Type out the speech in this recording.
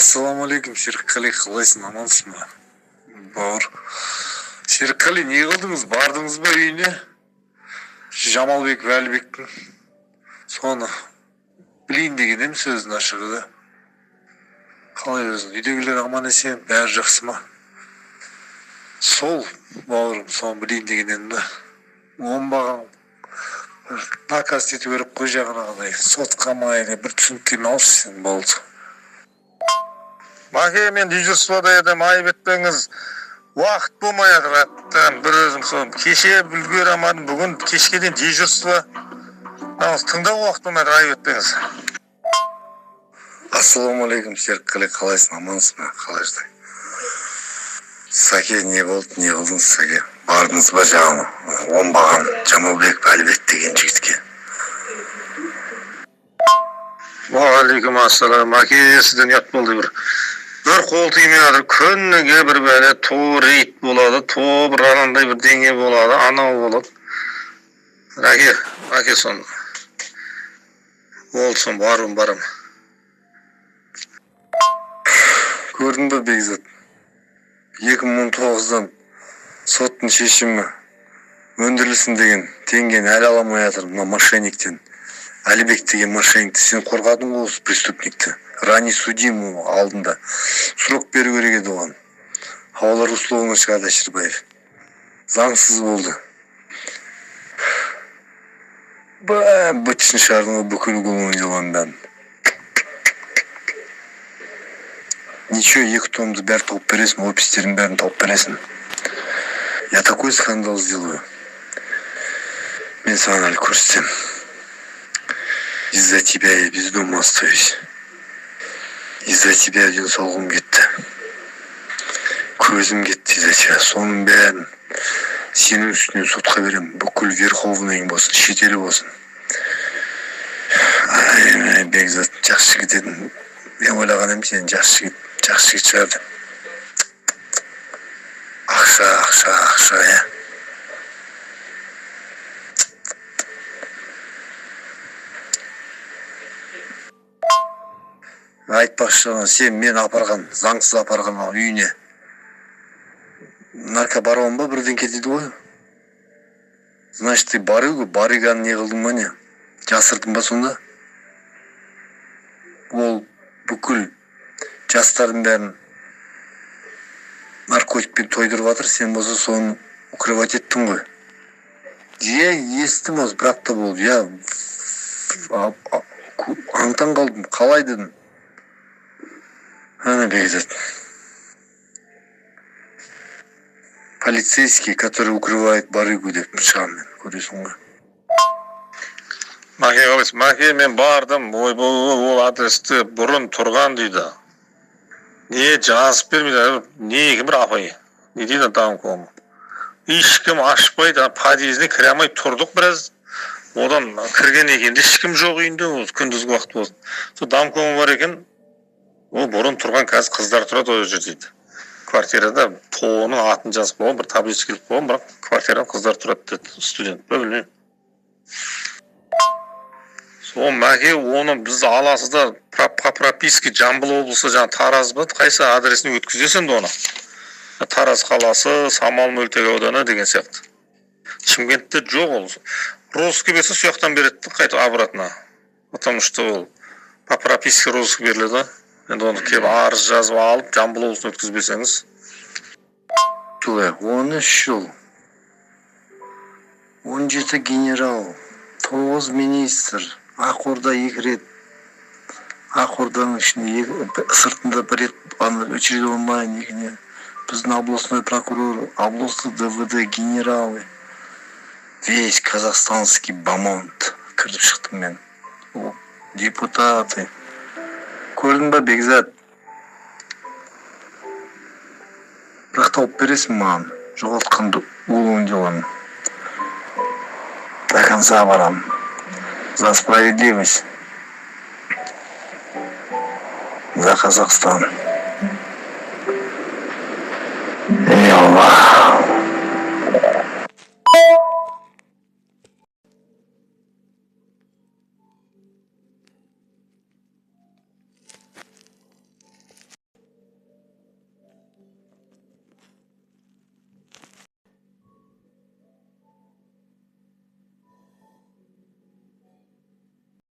Ассалаумағалейкум, Серікқали, қалайсың, амансың ба? Бауыр. Серікқали, не қылдыңыз? Бардыңыз ба үйіне? Жамалбек Вәлібектің соны білейін деген ем, сөздің ашығы да. Қалай өзің? Үйдегілер аман есен, бәрі жақсы ма? Сол, бауырым, соны білейін деген едім да. Оңбаған наказ ету керек қой жағына қалай. Сотқа ма или бір түсініктеме алшы сен болды. Маке, мен дежурствода едім, айып етпеңіз. Уақыт болмай жатыр, аттан бір өзім соны. Кеше үлгере алмадым, бүгін кешке дейін дежурство. Тыңдау уақыт болмай жатыр, айып етпеңіз. Ассалаумағалейкум, Серікқали, қалайсың, амансың ба? Қалай жағдай? Саке, не болды, не қылдыңыз, Саке? Бардыңыз ба жаңағы оңбаған Жамалбек Вәлібек деген жігітке? Уағалейкум ассалам. Маке, сізден ұят болды бір қол тимей жатыр. Күніге бір бәле рейд болады, бір анандай бір деңе болады, анау болады. Раке сон. Ол сон барым. Көрдің бе, Бекзат? 2019-дан соттың шешімі өндірілсін деген теңгені әлі аламай жатыр мына мошенниктен. Әлібек деген мошенникті сен қорғадың ғой, осы преступникті. Рани судим алдында. Срок беру керек еді оған. Хавалар условно шығады Әшірбаев. Заңсыз болды. Бітшін шардың бүкіл гулын деланың бәрін. Ничего, 2 томды бәрі тауып бересің, опистерін бәрін тауып бересің. Я такой скандал сделаю. Мен саған әлі көрсетем. Из-за тебя я без дома остаюсь. Из-за тебя денсаулығым кетті. Көзім кетті из-за тебя. Соның бәрін сенің үстінен сотқа берем. Бүкіл верховныйың болсын, шетелі болсын. Бекзат, жақсы жігіт едің. Мен ойлаған ем сен жақсы жігіт шығарды. Ақша, я. Айтпақшы, сен мен апарған, заңсыз апарған үйіне наркобарон ба бірден кетеді ғой? Значит, ты барыганы не қылдың ба не? Жасырдың ба сонда? Ол бүкіл жастардың бәрін наркотикпен тойдырып жатыр, сен болса соны укрывать еттің ғой. Я естім осы, бірақ та болды. Я аңтан қалдым, қалай дедім. Ана Бекзат. Полицейский, который укрывает барыгу деп шығам мен, көресің ғой. Маке, мен бардым, ол адресті бұрын тұрған дейді. Не жазып бермейді, неге бір апай. Не дейді там ком. Ешкім ашпайды, подъездіне кіре алмай тұрдық біраз. Одан кірген екен, ешкім жоқ үйінде, күндізгі уақыт болсын. Сол дамкомы бар екен, ол бұрын тұрған қазір қыздар тұрады ол жер дейді. Квартирада тоғының атын жазып қойған, бір табличка келіп қойған, бірақ квартирада қыздар тұрады деді, студент. Білмеймін. Сол мәке, оны біз аласызда по прописке Жамбыл облысы жаңа Тараз ба, қайсы адресіне өткізесің де оны. Тараз қаласы, Самал мөлтек ауданы деген сияқты. Шымкентте жоқ ол. Розыске берсе сояқтан береді, қайта обратно. Потому что ол по прописке розыске беріледі. Енді оны кеп арыз жазып алып, Жамбыл облысын өткізбесеңіз. 13 жыл. 17 генерал. 9 министр. Ақорда 2 рет. Ақорданың ішінде сыртында 1 рет очередь онлайн екіне. Біздің областной прокурор, областный ДВД генералы. Весь казахстанский бомонд. Кіріп шықтым мен. Депутаты. Көрдің ба, Бекзат? Бірақ тауып бересің маған. Жоғалтқанды ұлын деланың. До конца барам. За справедливость. За Казахстан.